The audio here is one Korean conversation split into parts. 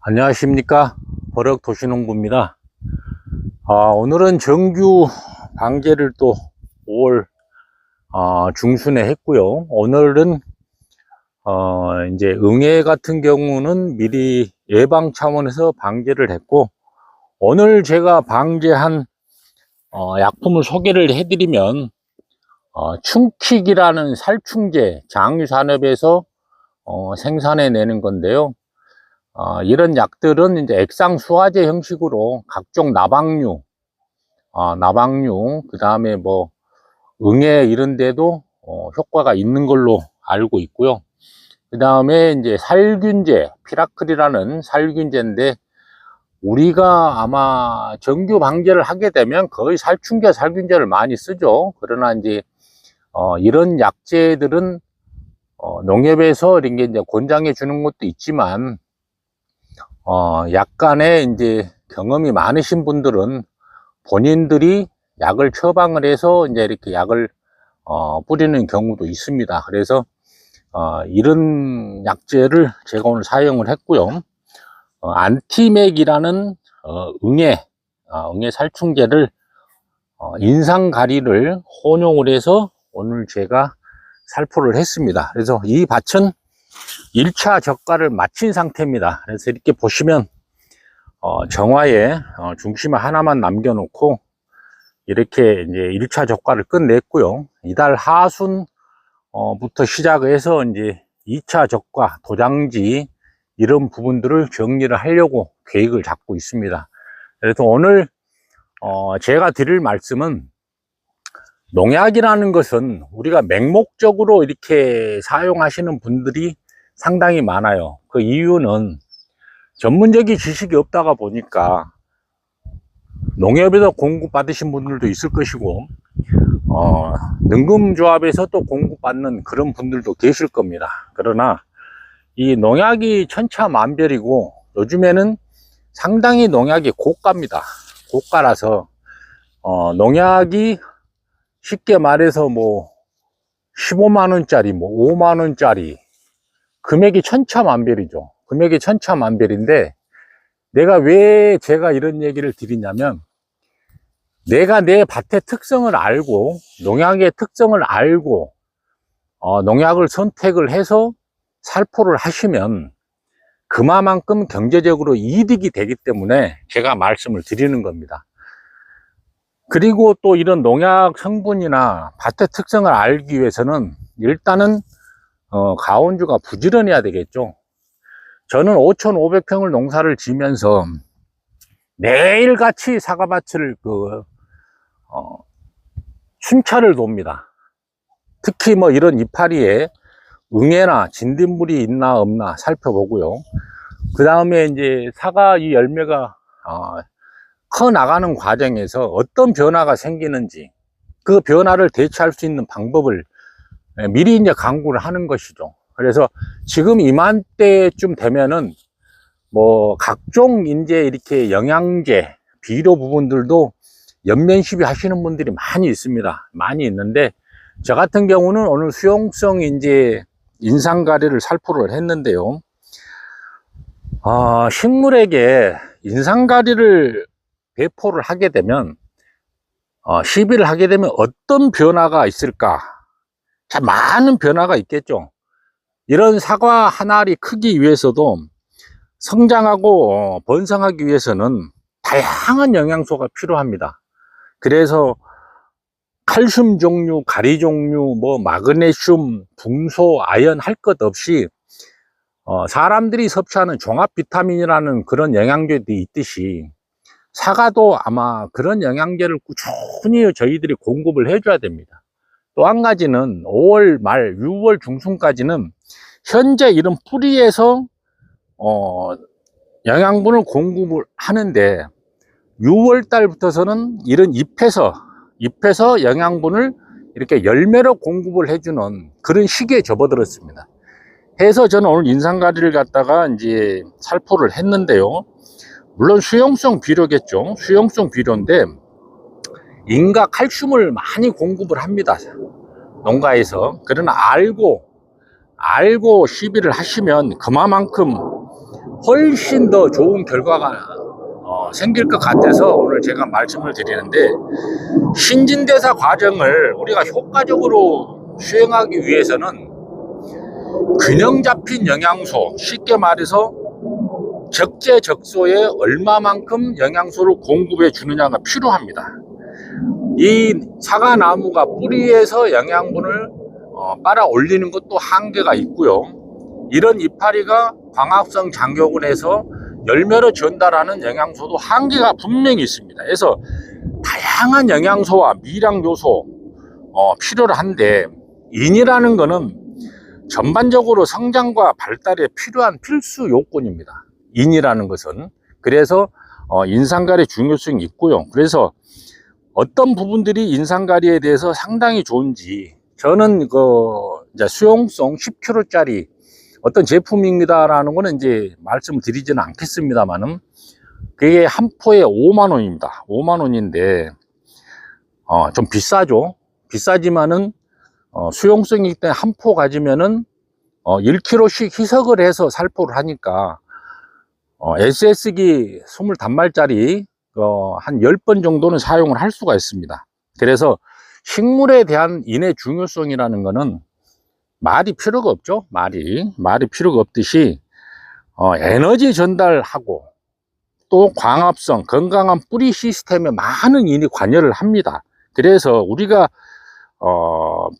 안녕하십니까, 버럭도시농부입니다. 오늘은 정규 방제를 또 5월 중순에 했고요. 오늘은 이제 응애 같은 경우는 미리 예방 차원에서 방제를 했고, 오늘 제가 방제한 약품을 소개를 해드리면 충킥이라는 살충제, 장유산업에서 생산해내는 건데요. 이런 약들은 이제 액상수화제 형식으로 각종 나방류, 그 다음에 뭐 응애 이런 데도 효과가 있는 걸로 알고 있고요. 그 다음에 이제 살균제, 피라클이라는 살균제인데, 우리가 아마 정규 방제를 하게 되면 거의 살충제, 살균제를 많이 쓰죠. 그러나 이제 이런 약제들은 농협에서 이런 게 이제 권장해 주는 것도 있지만, 약간의 이제 경험이 많으신 분들은 본인들이 약을 처방을 해서 이제 이렇게 약을 뿌리는 경우도 있습니다. 그래서 이런 약제를 제가 오늘 사용을 했고요. 안티맥이라는 응애 살충제를 인상가리를 혼용을 해서 오늘 제가 살포를 했습니다. 그래서 이 밭은 1차 적과를 마친 상태입니다. 그래서 이렇게 보시면 정화에 중심을 하나만 남겨놓고 이렇게 이제 1차 적과를 끝냈고요. 이달 하순부터 시작해서 이제 2차 적과, 도장지 이런 부분들을 정리를 하려고 계획을 잡고 있습니다. 그래서 오늘 제가 드릴 말씀은, 농약이라는 것은 우리가 맹목적으로 이렇게 사용하시는 분들이 상당히 많아요. 그 이유는 전문적인 지식이 없다가 보니까 농협에서 공급받으신 분들도 있을 것이고, 능금조합에서 또 공급받는 그런 분들도 계실 겁니다. 그러나 이 농약이 천차만별이고, 요즘에는 상당히 농약이 고가입니다. 고가라서 농약이 쉽게 말해서 뭐 15만원짜리, 뭐 5만원짜리 금액이 천차만별이죠. 금액이 천차만별인데, 왜 제가 이런 얘기를 드리냐면, 내가 내 밭의 특성을 알고, 농약의 특성을 알고, 농약을 선택을 해서 살포를 하시면 그만큼 경제적으로 이득이 되기 때문에 제가 말씀을 드리는 겁니다. 그리고 또 이런 농약 성분이나 밭의 특성을 알기 위해서는 일단은 가온주가 부지런해야 되겠죠. 저는 5,500평을 농사를 지면서 매일같이 사과밭을 순찰을 돕니다. 특히 뭐 이런 이파리에 응애나 진딧물이 있나 없나 살펴보고요. 그 다음에 이제 사과 이 열매가 커 나가는 과정에서 어떤 변화가 생기는지, 그 변화를 대처할 수 있는 방법을 미리 이제 강구를 하는 것이죠. 그래서 지금 이맘때쯤 되면은 뭐 각종 이제 이렇게 영양제, 비료 부분들도 연면 시비 하시는 분들이 많이 있습니다. 많이 있는데, 저 같은 경우는 오늘 수용성 이제 인상가리를 살포를 했는데요. 식물에게 인상가리를 배포를 하게 되면, 시비를 하게 되면 어떤 변화가 있을까? 참 많은 변화가 있겠죠. 이런 사과 한 알이 크기 위해서도, 성장하고 번성하기 위해서는 다양한 영양소가 필요합니다. 그래서 칼슘 종류, 가리 종류, 뭐 마그네슘, 붕소, 아연 할 것 없이 사람들이 섭취하는 종합 비타민이라는 그런 영양제도 있듯이, 사과도 아마 그런 영양제를 꾸준히 저희들이 공급을 해줘야 됩니다. 또 한 가지는 5월 말, 6월 중순까지는 현재 이런 뿌리에서 영양분을 공급을 하는데, 6월 달부터서는 이런 잎에서 영양분을 이렇게 열매로 공급을 해주는 그런 시기에 접어들었습니다. 해서 저는 오늘 인상가리를 갖다가 이제 살포를 했는데요. 물론 수용성 비료겠죠. 수용성 비료인데, 인과 칼슘을 많이 공급을 합니다, 농가에서. 그러나 알고 시비를 하시면 그만큼 훨씬 더 좋은 결과가 생길 것 같아서 오늘 제가 말씀을 드리는데, 신진대사 과정을 우리가 효과적으로 수행하기 위해서는 균형 잡힌 영양소, 쉽게 말해서 적재적소에 얼마만큼 영양소를 공급해 주느냐가 필요합니다. 이 사과나무가 뿌리에서 영양분을 빨아 올리는 것도 한계가 있고요. 이런 이파리가 광합성 장교근에서 열매로 전달하는 영양소도 한계가 분명히 있습니다. 그래서 다양한 영양소와 미량 요소 필요로 한데, 인이라는 거는 전반적으로 성장과 발달에 필요한 필수 요건입니다. 인이라는 것은. 그래서 인상갈의 중요성이 있고요. 그래서 어떤 부분들이 인상가리에 대해서 상당히 좋은지, 저는 이제 수용성 10kg짜리 어떤 제품입니다라는 거는 이제 말씀을 드리지는 않겠습니다만은, 그게 한 포에 5만 원입니다. 5만 원인데, 좀 비싸죠. 비싸지만은, 수용성이기 때문에 한 포 가지면은, 1kg씩 희석을 해서 살포를 하니까, SS기 20단말짜리, 한 10번 정도는 사용을 할 수가 있습니다. 그래서 식물에 대한 인의 중요성이라는 거는 말이 필요가 없죠. 말이 필요가 없듯이, 에너지 전달하고 또 광합성, 건강한 뿌리 시스템에 많은 인이 관여를 합니다. 그래서 우리가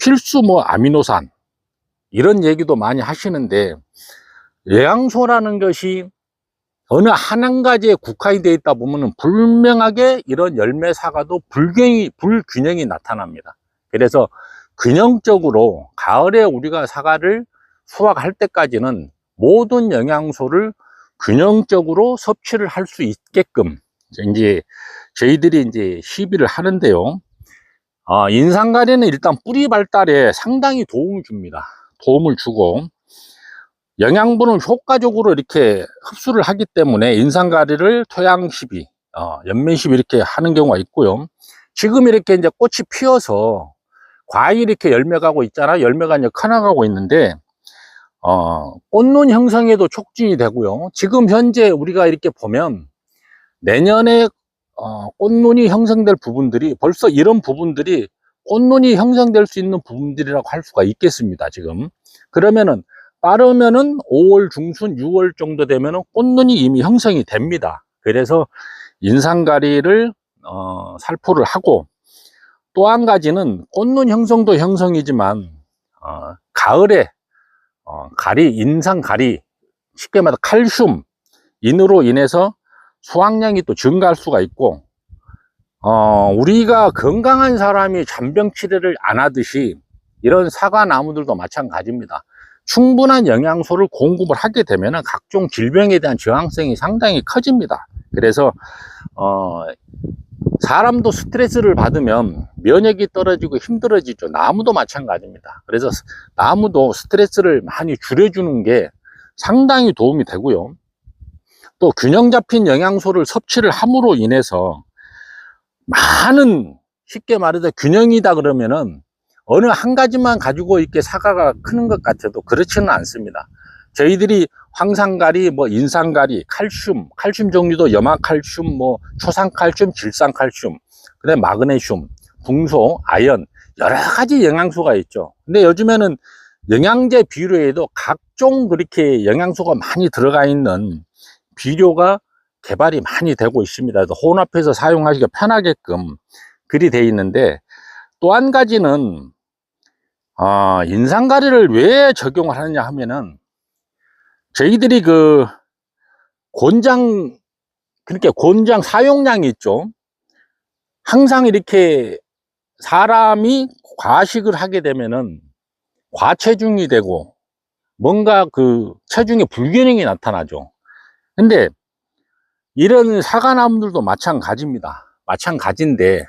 필수 아미노산 이런 얘기도 많이 하시는데, 영양소라는 것이 어느 한 가지에 국한이 되어 있다 보면은 분명하게 이런 열매 사과도 불균형이 나타납니다. 그래서 균형적으로 가을에 우리가 사과를 수확할 때까지는 모든 영양소를 균형적으로 섭취를 할 수 있게끔 이제 저희들이 이제 시비를 하는데요. 인상가리는 일단 뿌리 발달에 상당히 도움을 줍니다. 도움을 주고, 영양분을 효과적으로 이렇게 흡수를 하기 때문에 인상가리를 토양 시비, 연면 시비 이렇게 하는 경우가 있고요. 지금 이렇게 이제 꽃이 피어서 과일이 이렇게 열매가고 있잖아요. 열매가 이제 커나가고 있는데, 꽃눈 형성에도 촉진이 되고요. 지금 현재 우리가 이렇게 보면 내년에 꽃눈이 형성될 부분들이, 벌써 이런 부분들이 꽃눈이 형성될 수 있는 부분들이라고 할 수가 있겠습니다. 지금 그러면은 빠르면은 5월 중순 6월 정도 되면은 꽃눈이 이미 형성이 됩니다. 그래서 인상가리를 살포를 하고, 또 한 가지는 꽃눈 형성도 형성이지만 가을에 인상가리, 쉽게 말해서 칼슘 인으로 인해서 수확량이 또 증가할 수가 있고, 우리가 건강한 사람이 잔병 치레를 안 하듯이 이런 사과나무들도 마찬가지입니다. 충분한 영양소를 공급을 하게 되면 각종 질병에 대한 저항성이 상당히 커집니다. 그래서 사람도 스트레스를 받으면 면역이 떨어지고 힘들어지죠. 나무도 마찬가지입니다. 그래서 나무도 스트레스를 많이 줄여주는 게 상당히 도움이 되고요. 또 균형 잡힌 영양소를 섭취를 함으로 인해서 많은, 쉽게 말해서 균형이다 그러면은 어느 한 가지만 가지고 이렇게 사과가 크는 것 같아도 그렇지는 않습니다. 저희들이 황산가리, 인산가리, 칼슘 종류도 염화칼슘, 초산칼슘, 질산칼슘, 그다음에 마그네슘, 붕소, 아연, 여러 가지 영양소가 있죠. 근데 요즘에는 영양제 비료에도 각종 그렇게 영양소가 많이 들어가 있는 비료가 개발이 많이 되고 있습니다. 그래서 혼합해서 사용하기가 편하게끔 그리 되어 있는데, 또 한 가지는 인산가리를 왜 적용을 하느냐 하면은, 저희들이 곤장 사용량이 있죠. 항상 이렇게 사람이 과식을 하게 되면은 과체중이 되고 뭔가 체중의 불균형이 나타나죠. 근데 이런 사과나무들도 마찬가지입니다. 마찬가지인데,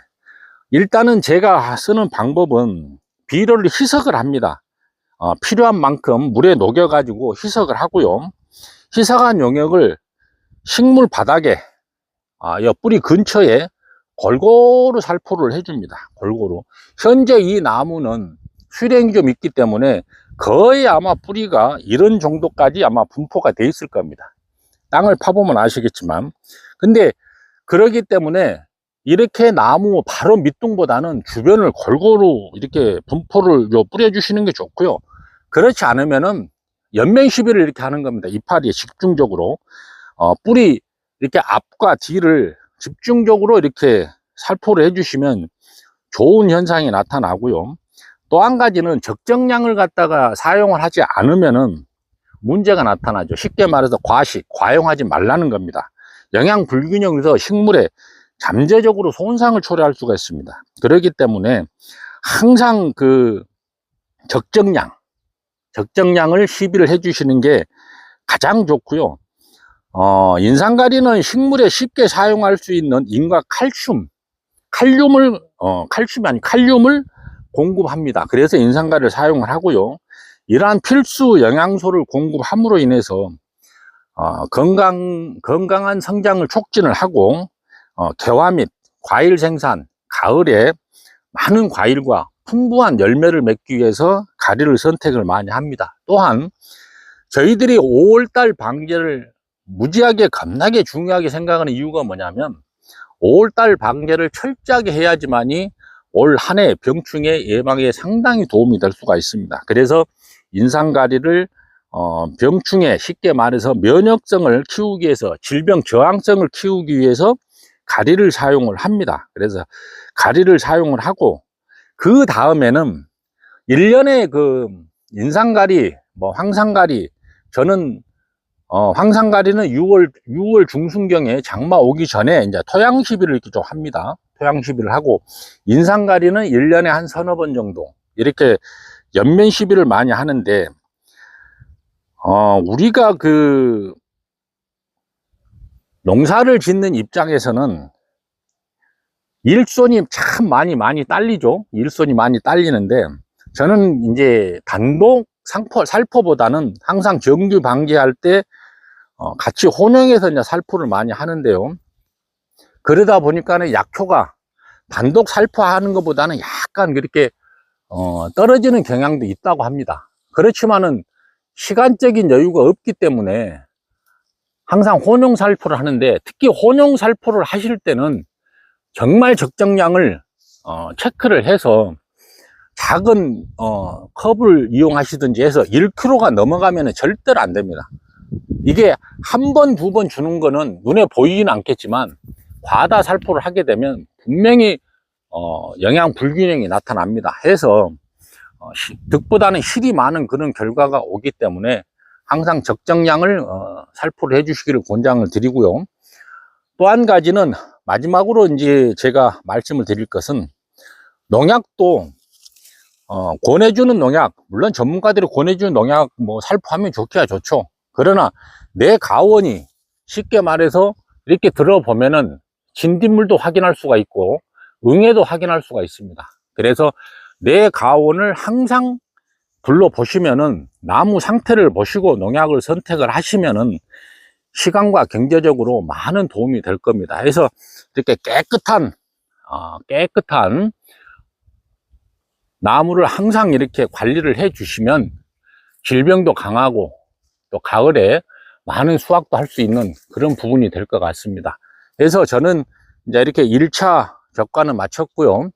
일단은 제가 쓰는 방법은 비료를 희석을 합니다. 필요한 만큼 물에 녹여 가지고 희석을 하고요. 희석한 용액을 식물 바닥에, 옆 뿌리 근처에 골고루 살포를 해줍니다. 골고루. 현재 이 나무는 수령이 좀 있기 때문에 거의 아마 뿌리가 이런 정도까지 아마 분포가 돼 있을 겁니다. 땅을 파보면 아시겠지만, 근데 그러기 때문에 이렇게 나무 바로 밑둥보다는 주변을 골고루 이렇게 분포를 뿌려주시는 게 좋고요. 그렇지 않으면은 연면 시비를 이렇게 하는 겁니다. 이파리에 집중적으로 뿌리 이렇게 앞과 뒤를 집중적으로 이렇게 살포를 해주시면 좋은 현상이 나타나고요. 또 한 가지는 적정량을 갖다가 사용을 하지 않으면은 문제가 나타나죠. 쉽게 말해서 과식, 과용하지 말라는 겁니다. 영양 불균형에서 식물에 잠재적으로 손상을 초래할 수가 있습니다. 그렇기 때문에 항상 그 적정량을 시비를 해주시는 게 가장 좋고요. 인산가리는 식물에 쉽게 사용할 수 있는 인과 칼륨을 공급합니다. 그래서 인산가리를 사용을 하고요. 이러한 필수 영양소를 공급함으로 인해서 건강한 성장을 촉진을 하고 개화 및 과일 생산, 가을에 많은 과일과 풍부한 열매를 맺기 위해서 가리를 선택을 많이 합니다. 또한 저희들이 5월달 방제를 무지하게 겁나게 중요하게 생각하는 이유가 뭐냐면 5월달 방제를 철저하게 해야지만이 올 한 해 병충해 예방에 상당히 도움이 될 수가 있습니다. 그래서 인산가리를 병충해, 쉽게 말해서 면역성을 키우기 위해서, 질병 저항성을 키우기 위해서 가리를 사용을 합니다. 그래서 가리를 사용을 하고 그 다음에는 1년에 그 인산가리, 황산가리, 저는 황산가리는 6월 중순경에 장마 오기 전에 이제 토양 시비를 이렇게 좀 합니다. 토양 시비를 하고, 인산가리는 1년에 한 서너 번 정도 이렇게 연면 시비를 많이 하는데, 우리가 그 농사를 짓는 입장에서는 일손이 참 많이 딸리죠. 일손이 많이 딸리는데, 저는 이제 단독 살포보다는 항상 정규 방제할 때 같이 혼용해서 이제 살포를 많이 하는데요. 그러다 보니까는 약효가 단독 살포하는 것보다는 약간 그렇게 떨어지는 경향도 있다고 합니다. 그렇지만은 시간적인 여유가 없기 때문에 항상 혼용 살포를 하는데, 특히 혼용 살포를 하실 때는 정말 적정량을 체크를 해서 작은 컵을 이용하시든지 해서 1kg가 넘어가면 절대로 안 됩니다. 이게 한 번, 두 번 주는 거는 눈에 보이지는 않겠지만 과다 살포를 하게 되면 분명히 영양 불균형이 나타납니다. 해서 득보다는 실이 많은 그런 결과가 오기 때문에 항상 적정량을 살포를 해주시기를 권장을 드리고요. 또 한 가지는 마지막으로 이제 제가 말씀을 드릴 것은, 농약도 권해주는 농약, 물론 전문가들이 권해주는 농약 살포하면 좋기야 좋죠. 그러나 내 가원이 쉽게 말해서 이렇게 들어보면은 진딧물도 확인할 수가 있고 응애도 확인할 수가 있습니다. 그래서 내 가원을 항상 둘러보시면은, 나무 상태를 보시고 농약을 선택을 하시면은 시간과 경제적으로 많은 도움이 될 겁니다. 그래서 이렇게 깨끗한 나무를 항상 이렇게 관리를 해 주시면 질병도 강하고 또 가을에 많은 수확도 할 수 있는 그런 부분이 될 것 같습니다. 그래서 저는 이제 이렇게 1차 적과는 마쳤고요.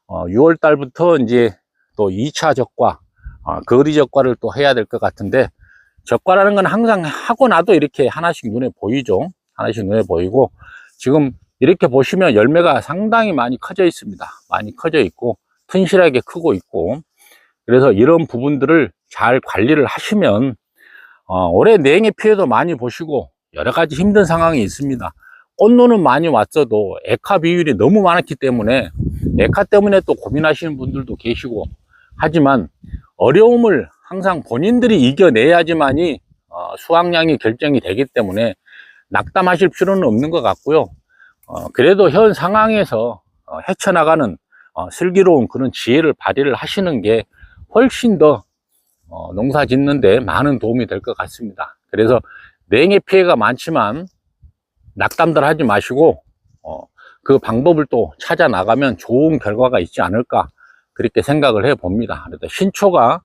6월 달부터 이제 또 2차 적과, 거리 적과를 또 해야 될 것 같은데, 적과라는 건 항상 하고 나도 이렇게 하나씩 눈에 보이죠. 하나씩 눈에 보이고, 지금 이렇게 보시면 열매가 상당히 많이 커져 있습니다. 많이 커져 있고 튼실하게 크고 있고, 그래서 이런 부분들을 잘 관리를 하시면 올해 냉해 피해도 많이 보시고 여러 가지 힘든 상황이 있습니다. 꽃눈은 많이 왔어도 액화 비율이 너무 많았기 때문에 액화 때문에 또 고민하시는 분들도 계시고, 하지만 어려움을 항상 본인들이 이겨내야지만이 수확량이 결정이 되기 때문에 낙담하실 필요는 없는 것 같고요. 그래도 현 상황에서 헤쳐나가는 슬기로운 그런 지혜를 발휘를 하시는 게 훨씬 더 농사 짓는데 많은 도움이 될 것 같습니다. 그래서 냉해 피해가 많지만 낙담들 하지 마시고 그 방법을 또 찾아 나가면 좋은 결과가 있지 않을까, 그렇게 생각을 해 봅니다. 그래서 신초가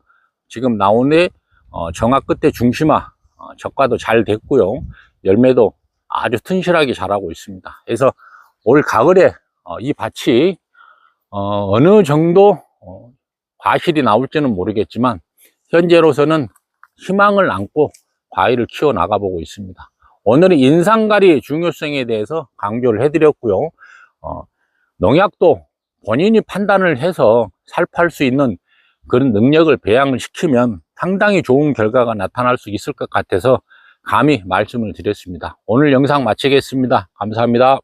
지금 나오네 정화 끝에 중심화 적과도 잘 됐고요. 열매도 아주 튼실하게 자라고 있습니다. 그래서 올 가을에 이 밭이 어느 정도 과실이 나올지는 모르겠지만 현재로서는 희망을 안고 과일을 키워 나가보고 있습니다. 오늘은 인상가리의 중요성에 대해서 강조를 해드렸고요. 농약도 본인이 판단을 해서 살포할 수 있는 그런 능력을 배양을 시키면 상당히 좋은 결과가 나타날 수 있을 것 같아서 감히 말씀을 드렸습니다. 오늘 영상 마치겠습니다. 감사합니다.